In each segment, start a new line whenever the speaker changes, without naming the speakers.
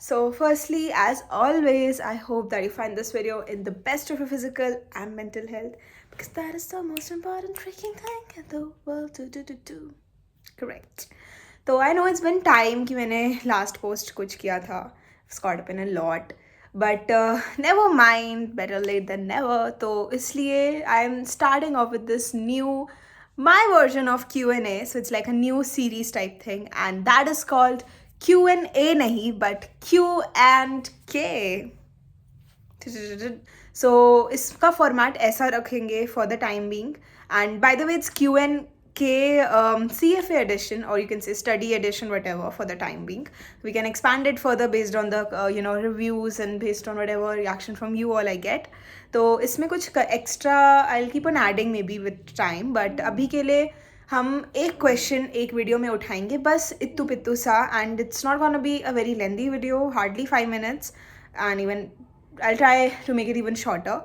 So, firstly, as always, I hope that you find this video in the best of your physical and mental health because that is the most important freaking thing in the world to do. Correct. So, I know it's been time कि मैंने last post कुछ किया था. I've caught up in a lot. But never mind, better late than never. तो इसलिए I'm starting off with this new my version of Q&A. So it's like a new series type thing, and that is called Q&A nahi, but Q and K. So इसका format ऐसा रखेंगे for the time being. And by the way, it's Q&K CFA edition, or you can say study edition, whatever, for the time being. We can expand it further based on the reviews and based on whatever reaction from you all I get. तो इसमें कुछ extra I'll keep on adding maybe with time, but अभी के लिए हम एक question एक video में उठाएंगे, बस इत्तू पित्तू सा, and it's not gonna be a very lengthy video, hardly 5 minutes, and even I'll try to make it even shorter.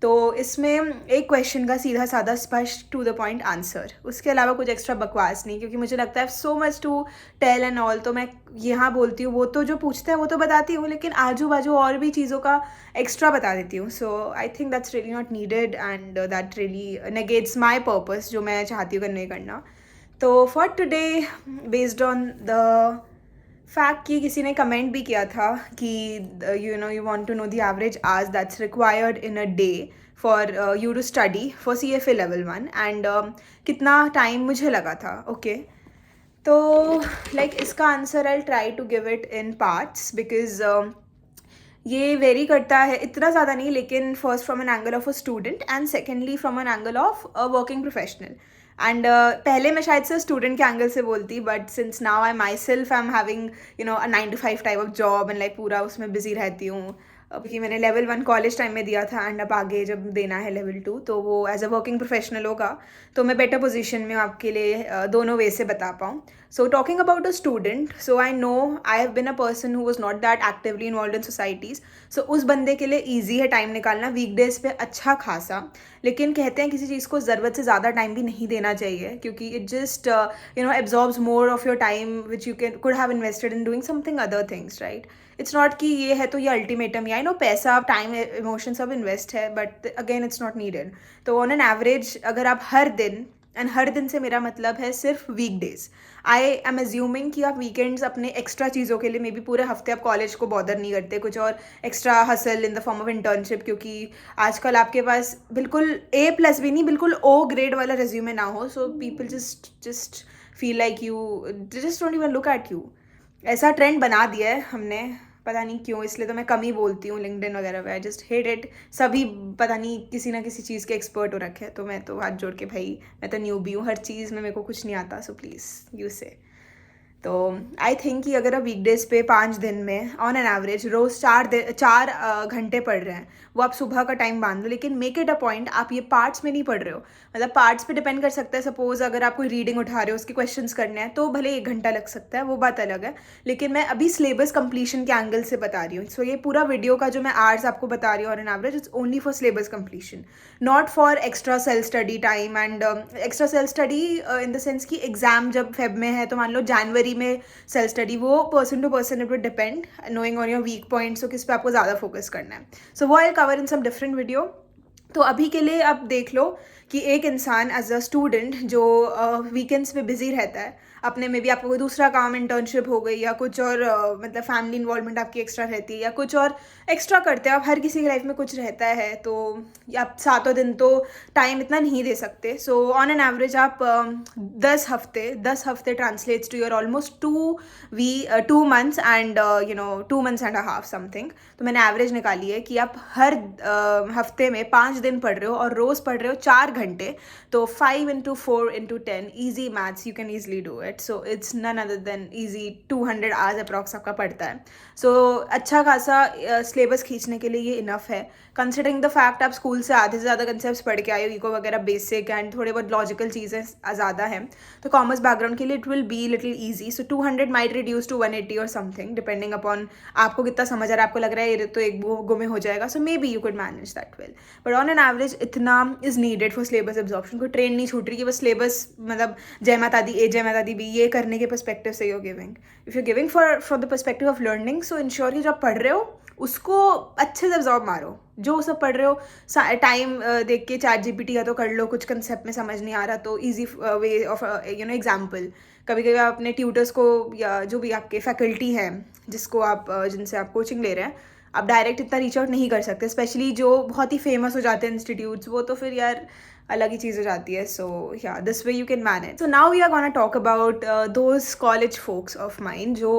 तो इसमें एक क्वेश्चन का सीधा साधा स्पष्ट टू द पॉइंट आंसर, उसके अलावा कुछ एक्स्ट्रा बकवास नहीं, क्योंकि मुझे लगता है so much to tell and all. तो मैं यहाँ बोलती हूँ, वो तो जो पूछते हैं वो तो बताती हूँ, लेकिन आजू बाजू और भी चीज़ों का एक्स्ट्रा बता देती हूँ. So I think that's really not needed and that really negates my purpose जो मैं चाहती हूँ करना. तो for today, based on the fact कि किसी ने कमेंट भी किया था कि you want to know the average hours that's required in a day for you to study for CFA level 1, and कितना टाइम मुझे लगा था. ओके, तो लाइक इसका answer I try to give it in parts because ये vary करता है, इतना ज़्यादा नहीं, लेकिन first from an angle of a student and secondly from an angle of a working professional. And पहले मैं शायद से स्टूडेंट के एंगल से बोलती, but since now I myself I am having a 9 to 5 type of job, and like पूरा उसमें busy रहती हूँ, क्योंकि मैंने लेवल 1 कॉलेज टाइम में दिया था, एंड अब आगे जब देना है लेवल 2 तो वो एज अ वर्किंग प्रोफेशनल होगा, तो मैं बेटर पोजीशन में आपके लिए दोनों वे से बता पाऊँ. So talking about a student, so I know I have been a person who was not that actively involved in societies. So उस बंदे के लिए easy है टाइम निकालना वीकडेज पे अच्छा खासा, लेकिन कहते हैं किसी चीज़ को ज़रूरत से ज़्यादा टाइम भी नहीं देना चाहिए, क्योंकि it just absorbs more of your time which you can could have invested in doing something other things, right. It's not कि ये है तो ये अल्टीमेटम, या नो पैसा टाइम इमोशन सब इन्वेस्ट है, but again it's not needed. तो ऑन एन एवरेज अगर आप हर दिन, एंड हर दिन से मेरा मतलब है सिर्फ वीकडेज, आई एम एज्यूमिंग कि आप वीकेंड्स अपने एक्स्ट्रा चीज़ों के लिए, मे बी पूरे हफ्ते आप कॉलेज को बॉदर नहीं करते, कुछ और extra hustle in the form of internship, क्योंकि आजकल आपके पास बिल्कुल A+ भी नहीं, बिल्कुल O ग्रेड वाला रेज्यूमे ना हो, so people just feel like you just don't even look at you. ऐसा ट्रेंड बना दिया है हमने, पता नहीं क्यों, इसलिए तो मैं कम ही बोलती हूँ लिंक्डइन वगैरह पे. I just hate it. सभी पता नहीं किसी ना किसी चीज़ के एक्सपर्ट हो रखे हैं, तो मैं तो हाथ जोड़ के, भाई मैं तो न्यूबी हूँ, हर चीज़ में मेरे को कुछ नहीं आता, सो प्लीज़ यू से. तो आई थिंक कि अगर आप वीकडेज पे 5 दिन में ऑन एन एवरेज रोज़ 4 घंटे पढ़ रहे हैं, वो आप सुबह का टाइम बांध लो, लेकिन मेक इट अ पॉइंट आप ये पार्ट्स में नहीं पढ़ रहे हो. मतलब पार्ट्स पे डिपेंड कर सकता है, सपोज अगर आप कोई रीडिंग उठा रहे हो, उसके क्वेश्चंस करने हैं, तो भले 1 घंटा लग सकता है, वो बात अलग है, लेकिन मैं अभी सिलेबस कंप्लीशन के एंगल से बता रही हूँ. सो ये पूरा वीडियो का जो मैं आवर्स आपको बता रही हूँ on an average, it's only for syllabus completion, not for extra self study time. And extra self study in the sense कि एग्जाम जब फेब में है, तो मान लो जनवरी में सेल्फ स्टडी, वो person to person it will depend, knowing on your weak points, तो किस पे आपको ज़्यादा फोकस करना है. सो वो I cover in some different video. तो अभी के लिए आप देख लो कि एक इंसान एज अ स्टूडेंट जो वीकेंड्स पे बिजी रहता है अपने, में भी आपको कोई दूसरा काम, इंटर्नशिप हो गई या कुछ और, मतलब फैमिली इन्वॉल्वमेंट आपकी एक्स्ट्रा रहती है या कुछ और एक्स्ट्रा करते हैं आप, हर किसी की लाइफ में कुछ रहता है, तो आप 7 दिन तो टाइम इतना नहीं दे सकते. सो ऑन एन एवरेज आप 10 हफ्ते translates to your almost 2 months and 2 months and a half something. तो मैंने एवरेज निकाली है कि आप हर हफ्ते में 5 दिन पढ़ रहे हो और रोज़ पढ़ रहे हो 4 घंटे, तो 5 into 4 into 10, easy maths, you can easily do it. So it's none other than easy 200 hours approx आपका पढ़ता है. सो अच्छा खासा सिलेबस खींचने के लिए ये इनफ है, कंसिडरिंग द फैक्ट आप स्कूल से आधे से ज़्यादा कंसेप्ट पढ़ के आए हो, इको वगैरह बेसिक एंड थोड़े बहुत लॉजिकल चीज़ें ज़्यादा हैं, तो कॉमर्स बैकग्राउंड के लिए it will be little easy. So 200 might reduce to 180 और समथिंग, डिपेंडिंग अपॉन आपको कितना समझ आ रहा है. आपको लग रहा है ये तो एक गो में हो जाएगा, so may be you could manage that well, but on an average इतना is needed for syllabus absorption, कोई ट्रेन नहीं छूट रही कि बस सिलेबस मतलब जय माता दी ए जय माता दी बी ये करने के पर्सपेक्टिव से you giving. If you giving from the perspective of learning, so ensure कि जो आप पढ़ रहे हो उसको अच्छे से एब्जॉर्ब मारो। जो सब पढ़ रहे हो टाइम देख के चैट जीपीटी या तो कर लो, कुछ कंसेप्ट में समझ नहीं आ रहा तो ईजी वे ऑफ एग्जाम्पल। कभी कभी आप अपने ट्यूटर्स को या जो भी आपके फैकल्टी हैं जिसको आप जिनसे आप कोचिंग ले रहे हैं, आप डायरेक्ट इतना रीच आउट नहीं कर सकते, स्पेशली जो बहुत ही फेमस हो जाते हैं इंस्टीट्यूट्स, वो तो फिर यार अलग ही चीज़ हो जाती है। सो या this way you can manage. So now we are gonna talk about those college folks of mind जो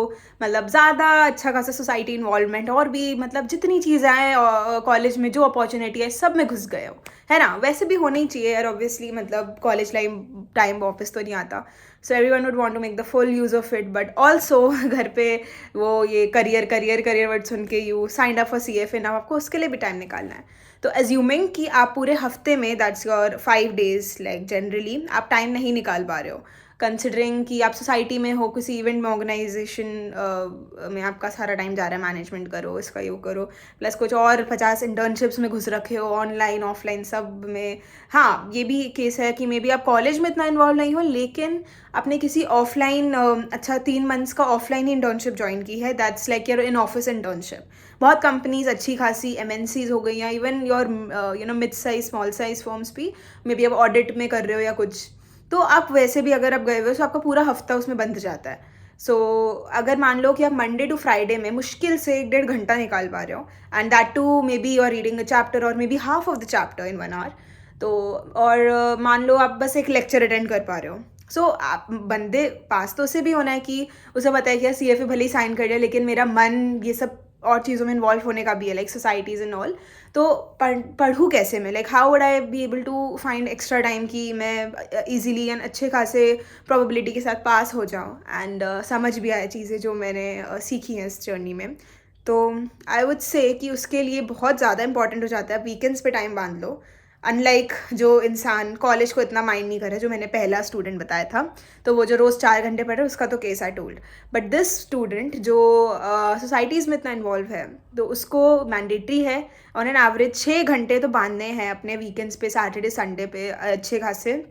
मतलब ज़्यादा अच्छा खासा सोसाइटी इन्वॉल्वमेंट और भी मतलब जितनी चीज़ें हैं कॉलेज में, जो अपॉर्चुनिटी है सब में घुस गए हो, है ना। वैसे भी होना ही चाहिए यार, ऑब्वियसली मतलब कॉलेज टाइम वापस तो नहीं आता। So every one would want to make the full use of it, but also घर पे वो ये करियर वर्ड सुन के you signed up for CFA, ना आपको उसके लिए भी टाइम निकालना है। तो एज्यूमिंग कि आप पूरे हफ्ते में that's your 5 days like generally आप टाइम नहीं निकाल पा रहे हो, कंसिडरिंग कि आप सोसाइटी में हो, किसी इवेंट में ऑर्गेनाइजेशन में आपका सारा टाइम जा रहा है, मैनेजमेंट करो, इसका यू करो, प्लस कुछ और 50 इंटर्नशिप्स में घुस रखे हो, ऑनलाइन ऑफलाइन सब में। हाँ, ये भी केस है कि मे बी आप कॉलेज में इतना इन्वॉल्व नहीं हो, लेकिन आपने किसी ऑफलाइन 3 months का ऑफलाइन ही इंटर्नशिप ज्वाइन की है, that's like your in office internship. बहुत कंपनीज अच्छी खासी MNCs हो गई, या even your mid size small size firms भी मे बी आप ऑडिट में कर रहे हो या कुछ, तो आप वैसे भी अगर आप गए हुए हो तो आपका पूरा हफ्ता उसमें बंध जाता है। सो अगर मान लो कि आप मंडे टू फ्राइडे में मुश्किल से 1-1.5 घंटा निकाल पा रहे हो, and that too may be you are reading a chapter और may be half of the chapter in 1 hour, तो और मान लो आप बस एक लेक्चर अटेंड कर पा रहे हो। सो आप बंदे पास तो उसे भी होना है कि उसे पता है कि यार CFA भले ही साइन कर लिया, लेकिन मेरा मन ये सब और चीज़ों में इन्वॉल्व होने का भी है, लाइक सोसाइटीज़ एंड ऑल। तो पढ़ूँ कैसे मैं, like how would I be able to find extra time कि मैं ईजिली एंड अच्छे खासे प्रोबेबिलिटी के साथ पास हो जाऊँ, एंड समझ भी आए चीज़ें जो मैंने सीखी हैं इस जर्नी में। तो आई वुड से कि उसके लिए बहुत ज़्यादा इंपॉर्टेंट हो जाता है वीकेंड्स पे टाइम बांध लो। अनलाइक जो इंसान कॉलेज को इतना माइंड नहीं करे, जो मैंने पहला स्टूडेंट बताया था, तो वो जो रोज़ 4 घंटे पढ़े उसका तो case I told, but this student जो सोसाइटीज़ में इतना इन्वॉल्व है, तो उसको मैंडेटरी है ऑन एन एवरेज 6 घंटे तो बांधने हैं अपने वीकेंड्स पे, सैटरडे संडे पे अच्छे खासे।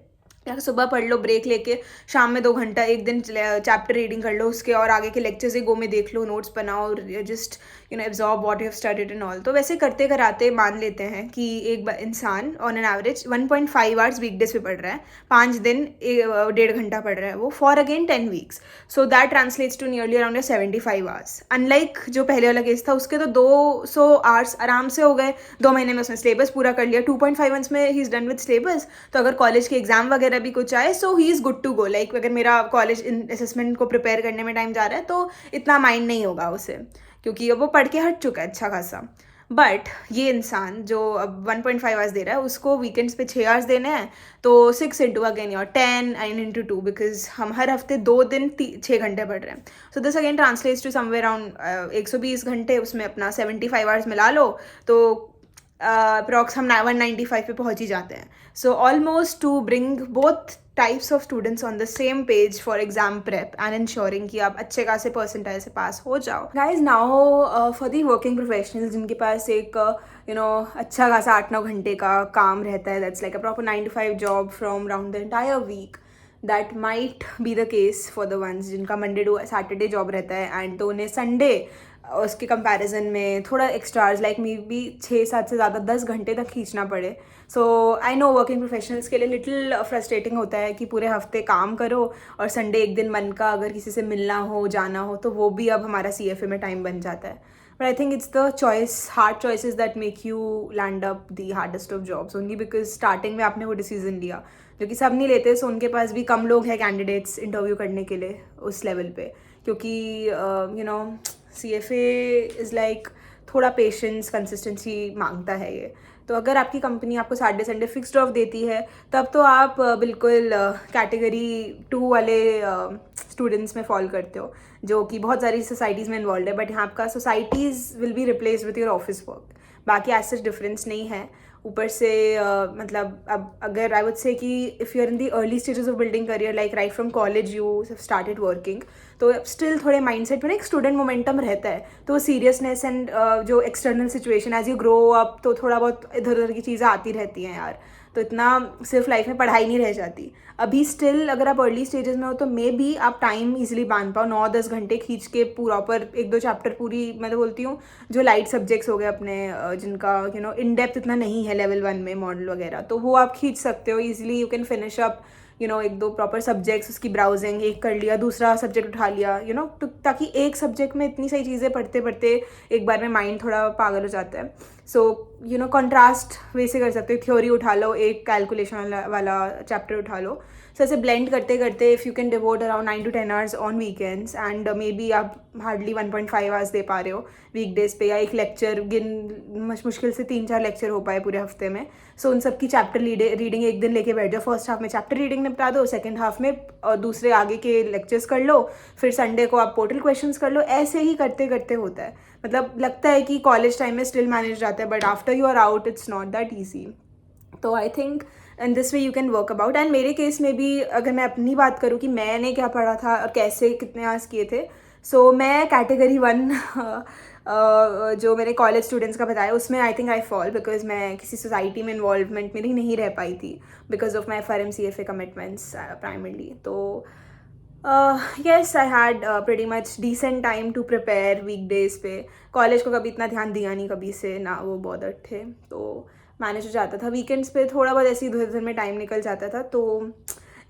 या सुबह पढ़ लो ब्रेक लेके, शाम में 2 घंटा एक दिन चैप्टर रीडिंग कर लो उसके, और आगे के लेक्चर्स गो में देख लो, नोट्स बनाओ, just absorb what you have studied and all. तो वैसे करते कराते मान लेते हैं कि एक इंसान on an average 1.5 hours weekdays पे पढ़ रहा है, 5 दिन 1.5 घंटा पढ़ रहा है वो, for again 10 weeks। So that translates to nearly around 75 hours। Unlike जो पहले वाला केस था उसके तो 200 hours आराम से हो गए, 2 महीने में उसने सिलेबस पूरा कर लिया, 2.5 months में ही इज़ डन विद सिलेबस। तो अगर कॉलेज के एग्जाम वगैरह भी कुछ आए, so he is good to go. Like अगर मेरा कॉलेज असेसमेंट को प्रिपेयर करने में टाइम जा रहा है तो इतना माइंड नहीं होगा उसे, क्योंकि अब वो पढ़ के हट चुका है अच्छा खासा। बट ये इंसान जो अब 1.5 hours दे रहा है, उसको वीकेंड्स पे 6 hours देने हैं, तो 6 into again your 10 and into 2, because हम हर हफ्ते 2 दिन 6 घंटे पढ़ रहे हैं। So this again translates to somewhere around 120 घंटे, उसमें अपना 75 hours मिला लो, तो अप्रॉक्स हम 195 पे पहुंच ही जाते हैं। So almost two bring both types of students on the same page for exam prep and ensuring कि आप अच्छे खासे परसेंटाइल से पास हो जाओ। Guys now for the working professionals जिनके पास एक अच्छा खासा 8-9 घंटे का काम रहता है, that's like a proper 9 to 5 job from round the entire week, that might be the case for the ones जिनका मंडे टू सैटरडे जॉब रहता है, एंड तो उन्हें संडे उसके कंपैरिजन में थोड़ा एक्स्ट्राज लाइक मे बी 6-7 से ज़्यादा 10 घंटे तक खींचना पड़े। सो आई नो वर्किंग प्रोफेशनल्स के लिए लिटिल फ्रस्ट्रेटिंग होता है कि पूरे हफ्ते काम करो और संडे एक दिन मन का अगर किसी से मिलना हो, जाना हो, तो वो भी अब हमारा CFA में टाइम बन जाता है। But I think it's the hard choices that make you land up the hardest of jobs, only because starting में आपने वो डिसीजन लिया जो कि सब नहीं लेते। सो उनके पास भी कम लोग हैं कैंडिडेट्स इंटरव्यू करने के लिए उस लेवल पे, क्योंकि CFA इज़ लाइक थोड़ा पेशेंस कंसिस्टेंसी मांगता है ये। तो अगर आपकी कंपनी आपको सैटरडे संडे फिक्स्ड ऑफ देती है, तब तो आप बिल्कुल कैटेगरी 2 वाले स्टूडेंट्स में फॉल करते हो, जो कि बहुत सारी सोसाइटीज़ में इन्वॉल्व है। बट यहाँ आपका societies will be replace with your office work, बाकी ऐसा सच डिफरेंस नहीं है। ऊपर से मतलब अब अगर आई वुड से कि if you are in the early stages of building career, like right from college you started working, तो स्टिल थोड़े माइंडसेट में एक स्टूडेंट मोमेंटम रहता है, तो सीरियसनेस एंड जो external situation as you grow up, तो थोड़ा बहुत इधर उधर की चीज़ें आती रहती हैं यार। तो इतना सिर्फ लाइफ में पढ़ाई नहीं रह जाती। अभी स्टिल अगर आप अर्ली स्टेजेस में हो तो मे बी आप टाइम ईजिली बांध पाओ, 9-10 घंटे खींच के पूरा पर 1-2 चैप्टर पूरी, मैं तो बोलती हूँ जो लाइट सब्जेक्ट्स हो गए अपने, जिनका इन डेप्थ इतना नहीं है लेवल 1 में मॉडल वगैरह, तो वो आप खींच सकते हो easily. You can finish up 1-2 proper subjects, उसकी ब्राउजिंग एक कर लिया, दूसरा सब्जेक्ट उठा लिया, तो ताकि एक सब्जेक्ट में इतनी सारी चीज़ें पढ़ते पढ़ते एक बार में माइंड थोड़ा पागल हो जाता है। सो कंट्रास्ट वैसे कर सकते हो, थ्योरी उठा लो, एक कैलकुलेशन वाला चैप्टर उठा लो। सो ऐसे ब्लेंड करते करते if you can devote around 9 to 10 hours on weekends, and may be आप हार्डली 1.5 आवर्स दे पा रहे हो वीकडेज पे, या एक लेक्चर मुश्किल से 3-4 लेक्चर हो पाए पूरे हफ्ते में। सो उन सब की चैप्टर रीडिंग एक दिन लेके बैठ जाओ, फर्स्ट हाफ में चैप्टर रीडिंग निपटा दो, सेकंड हाफ में दूसरे आगे के लेक्चर्स कर लो, फिर संडे को आप पोर्टल क्वेश्चंस कर लो। ऐसे ही करते करते होता है, मतलब लगता है कि कॉलेज टाइम में स्टिल मैनेज जाता है, but after you are out it's not that easy. तो I think in this way you can work about. And मेरे केस में भी अगर मैं अपनी बात करूँ कि मैंने क्या पढ़ा था और कैसे कितने आवर्स किए थे, सो मैं कैटेगरी 1 जो मेरे कॉलेज स्टूडेंट्स का बताया उसमें I think I fall, because मैं किसी सोसाइटी में इन्वॉल्वमेंट मेरी नहीं रह पाई थी because of my FRM-CFA commitments primarily. तो yes I had pretty much decent time to prepare weekdays पे। कॉलेज को कभी इतना ध्यान दिया नहीं कभी से ना, वो बॉदर्ड थे, तो मैनेज हो जाता था। वीकेंड्स पे थोड़ा बहुत ऐसे इधर उधर में टाइम निकल जाता था, तो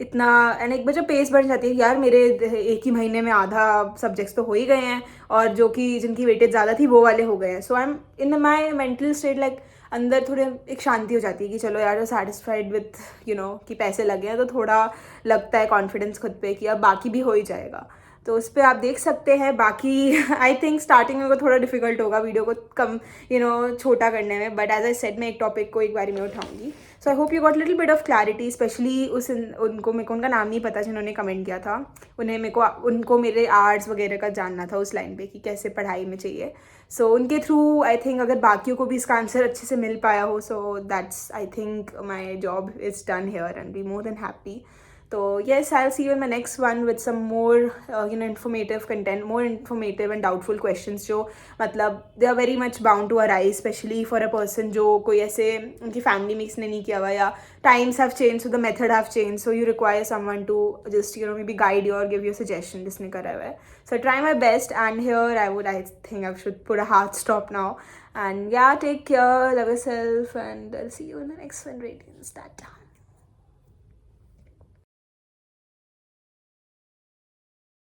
इतना। एंड एक बार जब पेस बढ़ जाती है यार, मेरे एक ही महीने में आधा सब्जेक्ट्स तो हो ही गए हैं, और जो कि जिनकी वेटेज ज़्यादा थी वो वाले हो गए हैं। So I am in my mental state like अंदर थोड़े एक शांति हो जाती है कि चलो यार सेटिस्फाइड विथ कि पैसे लगे हैं, तो थोड़ा लगता है कॉन्फिडेंस खुद पे कि अब बाकी भी हो ही जाएगा। तो उस पर आप देख सकते हैं। बाकी आई थिंक स्टार्टिंग में थोड़ा डिफिकल्ट होगा वीडियो को कम छोटा करने में, बट एज आई सेड मैं एक टॉपिक को एक बारी में उठाऊंगी। So I hope you got little bit of clarity, specially उनको मेरे को उनका नाम नहीं पता जिन्होंने कमेंट किया था, उनको मेरे आर्ट्स वगैरह का जानना था उस लाइन पे कि कैसे पढ़ाई में चाहिए। सो उनके थ्रू आई थिंक अगर बाकियों को भी इसका आंसर अच्छे से मिल पाया हो, so that's I think my job is done here and be more than happy. So yes, I'll see you in my next one with some more informative content, more informative and doubtful questions जो मतलब they are very much bound to arise, especially for a person जो कोई ऐसे उनकी family में इसने नहीं किया हुआ, या times have changed so the method have changed, so you require someone to just maybe guide you or give you a suggestion जिसने करा हुआ है. So I try my best, and here I think I should put a hard stop now. And yeah, take care, love yourself, and I'll see you in the next one. Radiance, that.